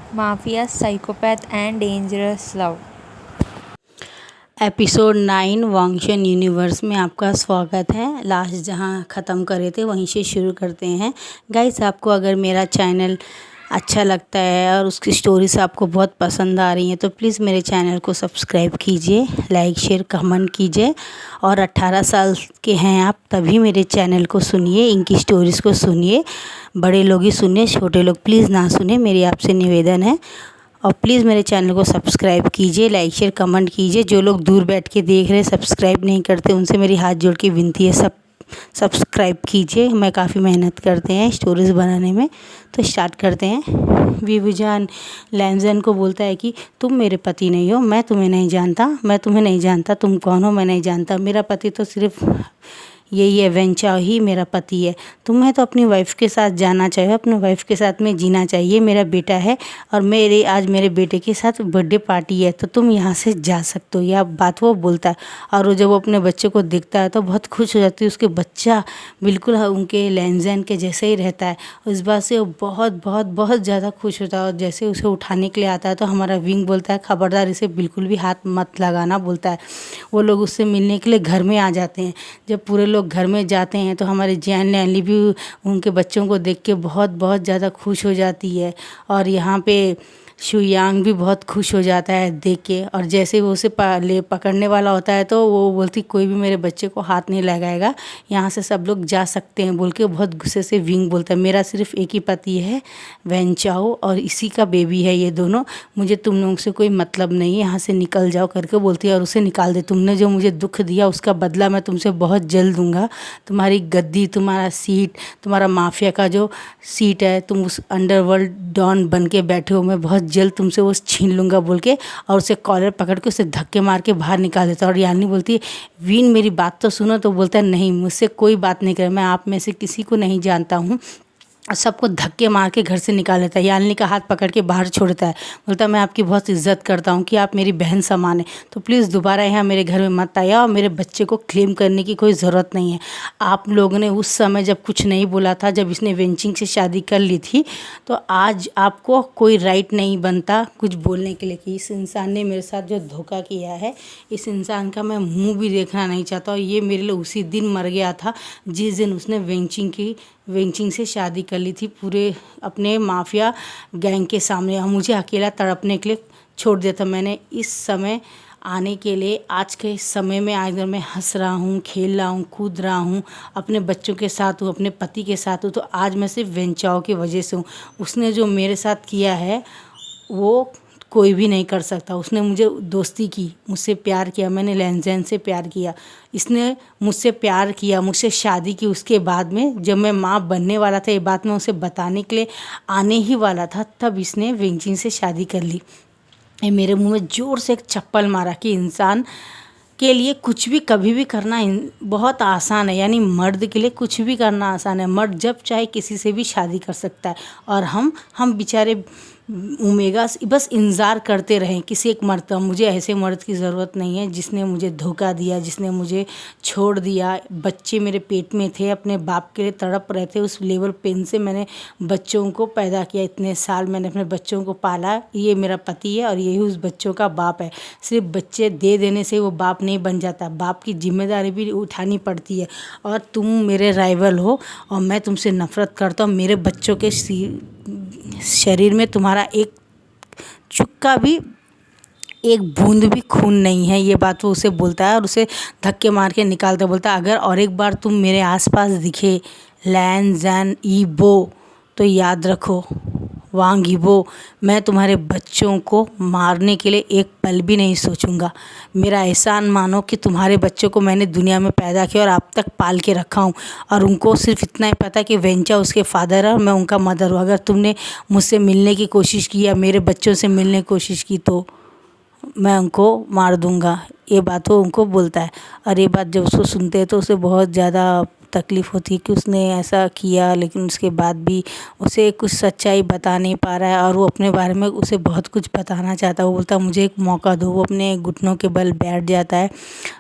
Mafia, Psychopath and Dangerous Love। Episode 9 वांगशन universe में आपका स्वागत है। लास्ट जहां ख़त्म करे थे वहीं से शुरू करते हैं। गाइस, आपको अगर मेरा चैनल अच्छा लगता है और उसकी स्टोरीज आपको बहुत पसंद आ रही हैं तो प्लीज़ मेरे चैनल को सब्सक्राइब कीजिए, लाइक शेयर कमेंट कीजिए। और 18 साल के हैं आप तभी मेरे चैनल को सुनिए, इनकी स्टोरीज़ को सुनिए। बड़े लोग ही सुनिए, छोटे लोग प्लीज़ ना सुने, मेरी आपसे निवेदन है। और प्लीज़ मेरे चैनल को सब्सक्राइब कीजिए, लाइक शेयर कमेंट कीजिए। जो लोग दूर बैठ के देख रहे हैं, सब्सक्राइब नहीं करते, उनसे मेरी हाथ जोड़ के विनती है, सब सब्सक्राइब कीजिए। मैं काफ़ी मेहनत करते हैं स्टोरीज़ बनाने में। तो स्टार्ट करते हैं। विभुजान लैंजन को बोलता है कि तुम मेरे पति नहीं हो, मैं तुम्हें नहीं जानता, मैं तुम्हें नहीं जानता, तुम कौन हो मैं नहीं जानता। मेरा पति तो सिर्फ यही है, वेंचाओ ही मेरा पति है। तुम्हें तो अपनी वाइफ के साथ जाना चाहिए, अपने वाइफ के साथ में जीना चाहिए। मेरा बेटा है और आज मेरे बेटे के साथ बर्थडे पार्टी है, तो तुम यहाँ से जा सकते हो। यह बात वो बोलता है। और वो जब वो अपने बच्चे को देखता है तो बहुत खुश हो जाती है। उसके बच्चा बिल्कुल उनके लैंजन के जैसे ही रहता है। उस बात से वो बहुत बहुत बहुत ज़्यादा खुश होता है। और जैसे उसे उठाने के लिए आता है तो हमारा विंग बोलता है, खबरदार इसे बिल्कुल भी हाथ मत लगाना, बोलता है। वो लोग उससे मिलने के लिए घर में आ जाते हैं। जब पूरे लोग घर में जाते हैं तो हमारे जैन लैनली भी उनके बच्चों को देख के बहुत बहुत ज़्यादा खुश हो जाती है। और यहाँ पे शुयांग भी बहुत खुश हो जाता है देख के। और जैसे वो उसे पकड़ने वाला होता है तो वो बोलती, कोई भी मेरे बच्चे को हाथ नहीं लगाएगा, यहाँ से सब लोग जा सकते हैं, बोल के बहुत गुस्से से विंग बोलता है, मेरा सिर्फ एक ही पति है वेंचाओ, और इसी का बेबी है ये दोनों, मुझे तुम लोगों से कोई मतलब नहीं है, यहाँ से निकल जाओ करके बोलती है। और उसे निकाल दे। तुमने जो मुझे दुख दिया उसका बदला मैं तुमसे बहुत जल्द दूंगा। तुम्हारी गद्दी, तुम्हारा सीट, तुम्हारा माफिया का जो सीट है, तुम उस अंडरवर्ल्ड डॉन बन के बैठे हो, मैं बहुत जल्द तुमसे वो छीन लूँगा, बोल के। और उसे कॉलर पकड़ के उसे धक्के मार के बाहर निकाल देता है। और यानी बोलती है, वीन मेरी बात तो सुनो। तो बोलता है, नहीं, मुझसे कोई बात नहीं करे, मैं आप में से किसी को नहीं जानता हूँ। सबको धक्के मार के घर से निकाल लेता है। यालिनी का हाथ पकड़ के बाहर छोड़ता है। बोलता है, मैं आपकी बहुत इज्जत करता हूँ कि आप मेरी बहन समान है, तो प्लीज़ दोबारा यहाँ मेरे घर में मत आइए। और मेरे बच्चे को क्लेम करने की कोई ज़रूरत नहीं है। आप लोगों ने उस समय जब कुछ नहीं बोला था, जब इसने वेंचिंग से शादी कर ली थी, तो आज आपको कोई राइट नहीं बनता कुछ बोलने के लिए कि इस इंसान ने मेरे साथ जो धोखा किया है, इस इंसान का मैं मुँह भी देखना नहीं चाहता। और ये मेरे लिए उसी दिन मर गया था जिस दिन उसने वेंचिंग से शादी कर ली थी, पूरे अपने माफिया गैंग के सामने। और मुझे अकेला तड़पने के लिए छोड़ दिया था। मैंने इस समय आने के लिए, आज के समय में आज मैं हंस रहा हूँ, खेल रहा हूँ, कूद रहा हूँ, अपने बच्चों के साथ हूँ, अपने पति के साथ हूँ, तो आज मैं सिर्फ वेंचाओ की वजह से हूँ। उसने जो मेरे साथ किया है वो कोई भी नहीं कर सकता। उसने मुझे दोस्ती की, मुझसे प्यार किया, मैंने लैंजन से प्यार किया, इसने मुझसे प्यार किया, मुझसे शादी की। उसके बाद में जब मैं माँ बनने वाला था, ये बात मैं उसे बताने के लिए आने ही वाला था, तब इसने वेंचिन से शादी कर ली। ये मेरे मुंह में ज़ोर से एक चप्पल मारा कि इंसान के लिए कुछ भी कभी भी करना बहुत आसान है। यानी मर्द के लिए कुछ भी करना आसान है। मर्द जब चाहे किसी से भी शादी कर सकता है। और हम बेचारे ओमेगा बस इंतज़ार करते रहें किसी एक मर्द का। मुझे ऐसे मर्द की ज़रूरत नहीं है जिसने मुझे धोखा दिया, जिसने मुझे छोड़ दिया। बच्चे मेरे पेट में थे, अपने बाप के लिए तड़प रहे थे। उस लेबर पेन से मैंने बच्चों को पैदा किया, इतने साल मैंने अपने बच्चों को पाला। ये मेरा पति है और यही उस बच्चों का बाप है। सिर्फ बच्चे दे देने से वो बाप नहीं बन जाता, बाप की जिम्मेदारी भी उठानी पड़ती है। और तुम मेरे राइवल हो और मैं तुमसे नफ़रत करता हूँ। मेरे बच्चों के शरीर में तुम्हारा एक चुक्का भी, एक बूंद भी खून नहीं है। ये बात वो उसे बोलता है और उसे धक्के मार के निकालता, बोलता है, अगर और एक बार तुम मेरे आसपास दिखे लैन जैन ईबो, तो याद रखो वांग ईबो, मैं तुम्हारे बच्चों को मारने के लिए एक पल भी नहीं सोचूंगा। मेरा एहसान मानो कि तुम्हारे बच्चों को मैंने दुनिया में पैदा किया और अब तक पाल के रखा हूँ। और उनको सिर्फ इतना ही पता कि वेंचा उसके फादर है और मैं उनका मदर हूँ। अगर तुमने मुझसे मिलने की कोशिश की या मेरे बच्चों से मिलने की कोशिश की तो मैं उनको मार दूंगा। ये बात वो उनको बोलता है। और ये बात जब उसको सुनते हैं तो उसे बहुत ज़्यादा तकलीफ़ होती है कि उसने ऐसा किया, लेकिन उसके बाद भी उसे कुछ सच्चाई बता नहीं पा रहा है और वो अपने बारे में उसे बहुत कुछ बताना चाहता है। वो बोलता है मुझे एक मौका दो। वो अपने घुटनों के बल बैठ जाता है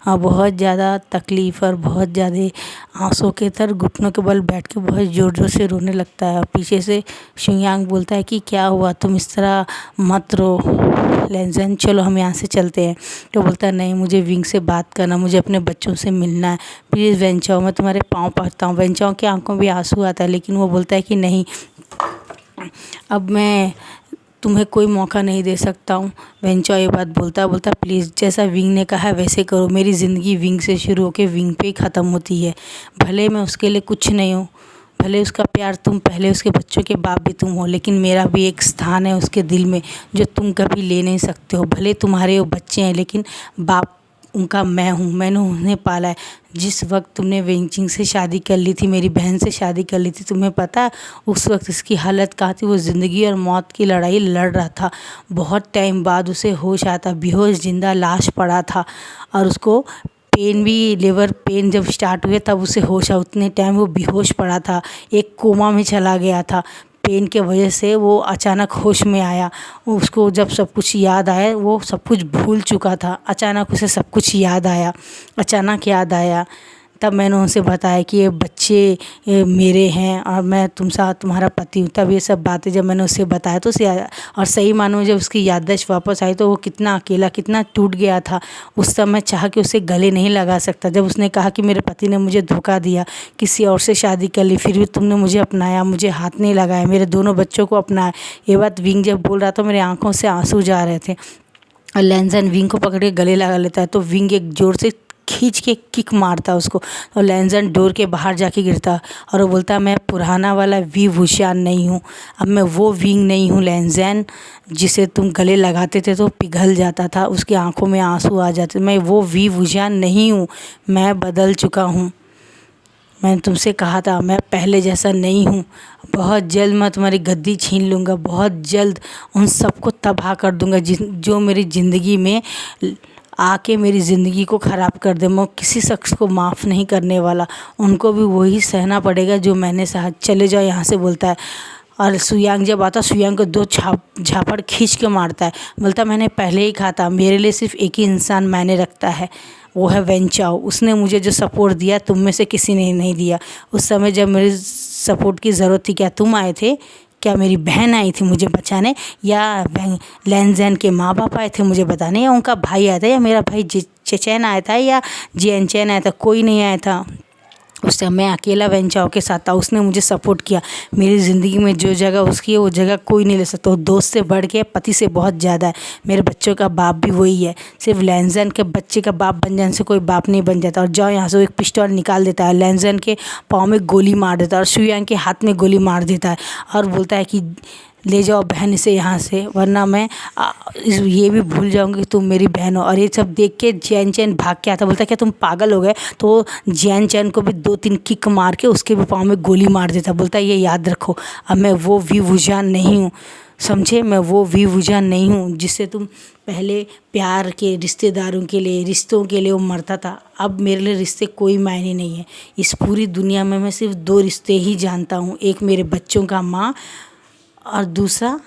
और बहुत ज़्यादा तकलीफ़ और बहुत ज़्यादा आंसू के तर घुटनों के बल बैठ के बहुत ज़ोर ज़ोर से रोने लगता है। और पीछे से शुयांग बोलता है कि क्या हुआ, तुम इस तरह मत रो लेंजन, चलो हम यहाँ से चलते हैं। तो बोलता है नहीं, मुझे विंग से बात करना, मुझे अपने बच्चों से मिलना है, प्लीज़ वेंचाओ, मैं तुम्हारे पाँव पड़ता हूँ। वेंचाओ की आंखों में भी आंसू आता है, लेकिन वो बोलता है कि नहीं, अब मैं तुम्हें कोई मौका नहीं दे सकता हूँ। वेंचाओ ये बात बोलता प्लीज़, जैसा विंग ने कहा है वैसे करो। मेरी ज़िंदगी विंग से शुरू होकर विंग पे ही ख़त्म होती है। भले मैं उसके लिए कुछ नहीं हूँ, भले उसका प्यार तुम पहले उसके बच्चों के बाप भी तुम हो, लेकिन मेरा भी एक स्थान है उसके दिल में जो तुम कभी ले नहीं सकते हो। भले तुम्हारे वो बच्चे हैं, लेकिन बाप उनका मैं हूँ, मैंने उन्हें पाला है। जिस वक्त तुमने वेंचिंग से शादी कर ली थी, मेरी बहन से शादी कर ली थी, तुम्हें पता है उस वक्त इसकी हालत कहाँ थी? वो ज़िंदगी और मौत की लड़ाई लड़ रहा था। बहुत टाइम बाद उसे होश आता, बेहोश जिंदा लाश पड़ा था और उसको पेन भी, लिवर पेन जब स्टार्ट हुए तब उसे होश आया। उतने टाइम वो बेहोश पड़ा था, एक कोमा में चला गया था। पेन के वजह से वो अचानक होश में आया। उसको जब सब कुछ याद आया, वो सब कुछ भूल चुका था। अचानक उसे सब कुछ याद आया, अचानक याद आया। तब मैंने उनसे बताया कि ये बच्चे मेरे हैं और मैं तुम्हारा पति हूँ। तब ये सब बातें जब मैंने उससे बताया तो उसे, और सही मानो जब उसकी याददाश्त वापस आई तो वो कितना अकेला, कितना टूट गया था। उस समय चाह के उसे गले नहीं लगा सकता। जब उसने कहा कि मेरे पति ने मुझे धोखा दिया, किसी और से शादी कर ली, फिर भी तुमने मुझे अपनाया, मुझे हाथ नहीं लगाया, मेरे दोनों बच्चों को अपनाया। ये बात विंग जब बोल रहा था मेरी आंखों से आंसू जा रहे थे। और लेंजन विंग को पकड़ के गले लगा लेता है तो विंग एक जोर से खींच के किक मारता है उसको, और लेंजन डोर के बाहर जाके गिरता और वो बोलता मैं पुराना वाला वी वुशियान नहीं हूँ। अब मैं वो विंग नहीं हूँ लेंजन जिसे तुम गले लगाते थे तो पिघल जाता था, उसकी आंखों में आंसू आ जाते। मैं वो वी वुशियान नहीं हूँ, मैं बदल चुका हूँ। मैंने तुमसे कहा था मैं पहले जैसा नहीं हूँ। बहुत जल्द मैं तुम्हारी गद्दी छीन लूँगा, बहुत जल्द उन सबको तबाह कर दूँगा जो मेरी ज़िंदगी में आके मेरी ज़िंदगी को ख़राब कर दे। मैं किसी शख्स को माफ़ नहीं करने वाला, उनको भी वही सहना पड़ेगा जो मैंने सहा। चले जाओ यहाँ से, बोलता है। और सुयांग जब आता, सुयांग को 2 झापड़ खींच के मारता है। बोलता मैंने पहले ही कहा था, मेरे लिए सिर्फ एक ही इंसान मायने रखता है, वो है वेंचाओ। उसने मुझे जो सपोर्ट दिया तुम में से किसी ने नहीं दिया। उस समय जब मेरी सपोर्ट की ज़रूरत थी, क्या तुम आए थे? क्या मेरी बहन आई थी मुझे बचाने, या लेंजन के माँ बाप आए थे मुझे बताने, या उनका भाई आया था, या मेरा भाई चेचेन आया था, या जिएनचेन आया था? कोई नहीं आया था। उस समय मैं अकेला वेंचाओ के साथ था, उसने मुझे सपोर्ट किया। मेरी ज़िंदगी में जो जगह उसकी है वो जगह कोई नहीं ले सकता। वो दोस्त से बढ़ के, पति से बहुत ज़्यादा है। मेरे बच्चों का बाप भी वही है। सिर्फ लेंजन के बच्चे का बाप बन जाने से कोई बाप नहीं बन जाता। और जाओ यहाँ से, वो एक पिस्टल निकाल देता है, लेंजन के पाँव में गोली मार देता है और शुयांग के हाथ में गोली मार देता है और बोलता है कि ले जाओ बहन इसे यहाँ से, वरना मैं ये भी भूल जाऊँगी कि तुम मेरी बहन हो। और ये सब देख के जैन चैन भाग के आता, बोलता है क्या तुम पागल हो गए? तो जैन चैन को भी 2-3 किक मार के उसके भी पाँव में गोली मार देता। बोलता है ये याद रखो, अब मैं वो वी वुजान नहीं हूँ, समझे? मैं वो वी वुजान नहीं हूँ जिससे तुम पहले प्यार के रिश्तेदारों के लिए, रिश्तों के लिए वो मरता था। अब मेरे लिए रिश्ते कोई मायने नहीं है। इस पूरी दुनिया में मैं सिर्फ 2 रिश्ते ही जानता हूँ, एक मेरे बच्चों का माँ और दूसरा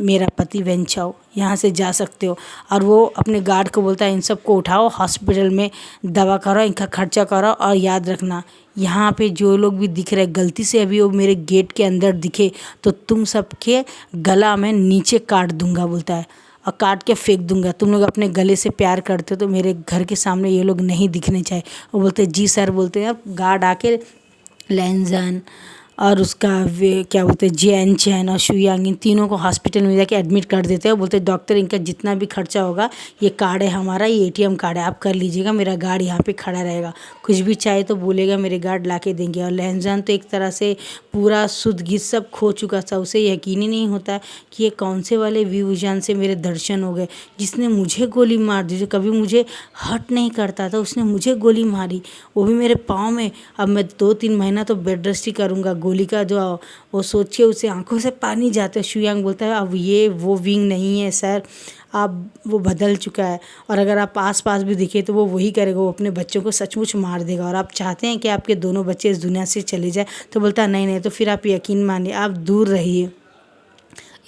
मेरा पति वेंचाओ। यहाँ से जा सकते हो। और वो अपने गार्ड को बोलता है इन सबको उठाओ, हॉस्पिटल में दवा कराओ, इनका खर्चा कराओ, और याद रखना यहाँ पे जो लोग भी दिख रहे, गलती से अभी वो मेरे गेट के अंदर दिखे तो तुम सबके गला में नीचे काट दूंगा, बोलता है, और काट के फेंक दूंगा। तुम लोग अपने गले से प्यार करते हो तो मेरे घर के सामने ये लोग नहीं दिखने चाहिए। वो बोलते जी सर, बोलते हैं। अब गार्ड आके लेंजन और उसका क्या बोलते हैं जैन चैन और शुयांग, इन तीनों को हॉस्पिटल में जाके एडमिट कर देते हैं। बोलते डॉक्टर इनका जितना भी खर्चा होगा, ये कार्ड है हमारा, ये ATM कार्ड है, आप कर लीजिएगा, मेरा गार्ड यहाँ पे खड़ा रहेगा, कुछ भी चाहे तो बोलेगा, मेरे गार्ड ला के देंगे। और लेंजन तो एक तरह से पूरा शुद्ध गीत सब खो चुका था। उसे यकीन ही नहीं होता कि ये कौन से वाले विवुजान से मेरे दर्शन हो गए, जिसने मुझे गोली मार दी, जो कभी मुझे हर्ट नहीं करता था, उसने मुझे गोली मारी, वो भी मेरे पाँव में। अब मैं 2-3 महीना तो बेड रेस्ट ही करूँगा, गोली का जो वो सोचिए उसे आंखों से पानी जाता है। शुयांग बोलता है अब ये वो विंग नहीं है सर, अब वो बदल चुका है और अगर आप आस पास भी दिखे तो वो वही करेगा, वो अपने बच्चों को सचमुच मार देगा। और आप चाहते हैं कि आपके दोनों बच्चे इस दुनिया से चले जाए? तो बोलता नहीं नहीं, तो फिर आप यकीन मानिए, आप दूर रहिए।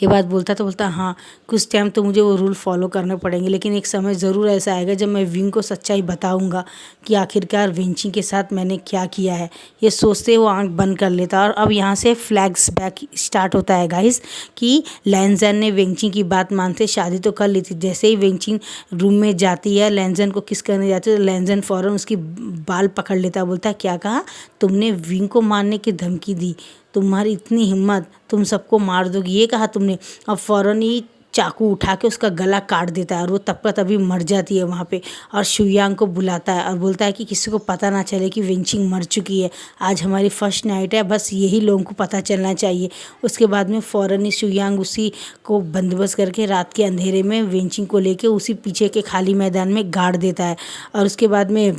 ये बात बोलता तो बोलता हाँ, कुछ टाइम तो मुझे वो रूल फॉलो करने पड़ेंगे, लेकिन एक समय ज़रूर ऐसा आएगा जब मैं विंग को सच्चाई बताऊंगा कि आखिरकार वेंची के साथ मैंने क्या किया है। ये सोचते वो आंख बंद कर लेता। और अब यहाँ से फ्लैग्स बैक स्टार्ट होता है गाइस कि लैंजन ने वेंची की बात मानते शादी तो कर ली थी। जैसे ही वेंची रूम में जाती है, लैंजन को किस करने जाती है, तो लैंजन फ़ौरन उसकी बाल पकड़ लेता है। बोलता है क्या कहा तुमने? विंग को मारने की धमकी दी, तुम्हारी इतनी हिम्मत, तुम सबको मार दोगी, ये कहा तुमने? अब फ़ौरन ही चाकू उठा के उसका गला काट देता है और वो तब का तभी मर जाती है वहाँ पे। और शुयांग को बुलाता है और बोलता है कि किसी को पता ना चले कि वेंचिंग मर चुकी है, आज हमारी फर्स्ट नाइट है, बस यही लोगों को पता चलना चाहिए। उसके बाद में फ़ौरन ही शुयांग उसी को बंदोबस्त करके रात के अंधेरे में वेंचिंग को लेके उसी पीछे के खाली मैदान में गाड़ देता है। और उसके बाद में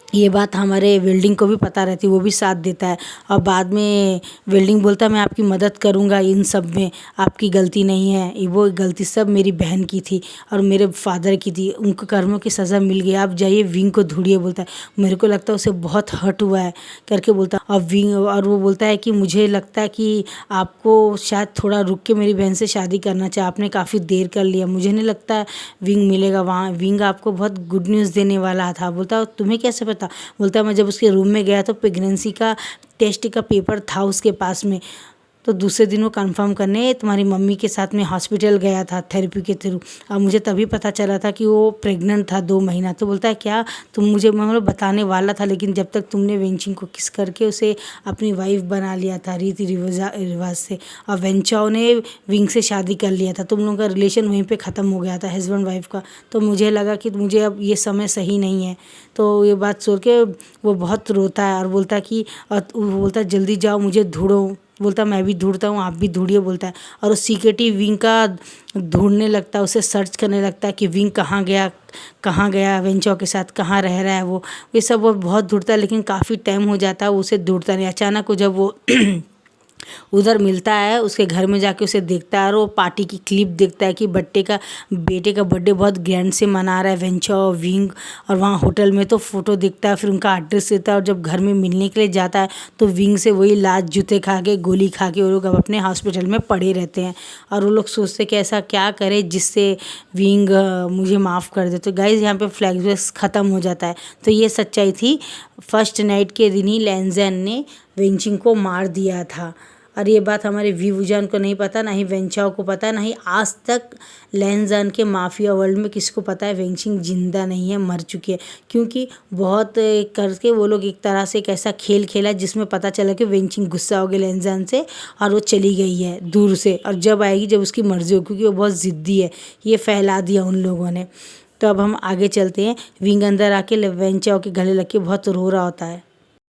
ये बात हमारे वेल्डिंग को भी पता रहती है, वो भी साथ देता है। और बाद में वेल्डिंग बोलता है मैं आपकी मदद करूँगा इन सब में, आपकी गलती नहीं है, वो गलती सब मेरी बहन की थी और मेरे फादर की थी, उनको कर्मों की सज़ा मिल गई, आप जाइए विंग को ढूंढिए। बोलता है मेरे को लगता है उसे बहुत हर्ट हुआ है करके बोलता है। और विंग और वो बोलता है कि मुझे लगता है कि आपको शायद थोड़ा रुक के मेरी बहन से शादी करना चाहिए, आपने काफ़ी देर कर लिया, मुझे नहीं लगता है विंग मिलेगा वहाँ, विंग आपको बहुत गुड न्यूज़ देने वाला था। बोलता है तुम्हें कैसे पता? बोलता है मैं जब उसके रूम में गया तो प्रेगनेंसी का टेस्ट का पेपर था उसके पास में, तो दूसरे दिन वो कंफर्म करने तुम्हारी मम्मी के साथ में हॉस्पिटल गया था थेरेपी के थ्रू, और मुझे तभी पता चला था कि वो प्रेग्नेंट था 2 महीना। तो बोलता है क्या तुम मुझे, मतलब बताने वाला था, लेकिन जब तक तुमने वेंचिंग को किस करके उसे अपनी वाइफ बना लिया था रीति रिवाज से, और वेंचाओ ने विंग से शादी कर लिया था, तुम लोगों का रिलेशन वहीं पर ख़त्म हो गया था हस्बैंड वाइफ का। तो मुझे लगा कि मुझे अब ये समय सही नहीं है। तो ये बात सुन के वो बहुत रोता है और बोलता है कि, और वो बोलता है जल्दी जाओ मुझे ढूंढो। बोलता मैं भी ढूंढता हूँ, आप भी ढूंढिए। बोलता है और वो सीक्रेटिव विंग का ढूंढने लगता है, उसे सर्च करने लगता है कि विंग कहाँ गया वेंचाओ के साथ, कहाँ रह रहा है वो, ये सब वो बहुत ढूंढता है, लेकिन काफ़ी टाइम हो जाता है वो उसे ढूंढता नहीं। अचानक वो जब वो उधर मिलता है, उसके घर में जाके उसे देखता है और वो पार्टी की क्लिप देखता है कि बेटे का बर्थडे बहुत ग्रैंड से मना रहा है वेंचाओ विंग, और वहाँ होटल में तो फ़ोटो देखता है, फिर उनका एड्रेस देता है। और जब घर में मिलने के लिए जाता है तो विंग से वही लात जूते खा के गोली खा के वो लोग अब अपने हॉस्पिटल में पड़े रहते हैं। और वो लोग सोचते कि ऐसा क्या करे जिससे विंग मुझे माफ़ कर दे। तो गाइज़ यहाँ पे फ्लैशबैक ख़त्म हो जाता है। तो ये सच्चाई थी, फर्स्ट नाइट के दिन ही लैंजन ने वेंचिंग को मार दिया था। और ये बात हमारे वीवूजान को नहीं पता, ना ही वेंचाओ को पता, ना ही आज तक लैंजन के माफिया वर्ल्ड में किसी को पता है वेंचिंग जिंदा नहीं है, मर चुकी है। क्योंकि बहुत करके वो लोग एक तरह से एक ऐसा खेल खेला जिसमें पता चला कि वेंचिंग गुस्सा हो गई लैंजन से और वो चली गई है दूर से, और जब आएगी जब उसकी मर्जी हो, क्योंकि वो बहुत ज़िद्दी है, ये फैला दिया उन लोगों ने। तो अब हम आगे चलते हैं। विंग अंदर आके वेंचाओ के गले लग के बहुत रो रहा होता है।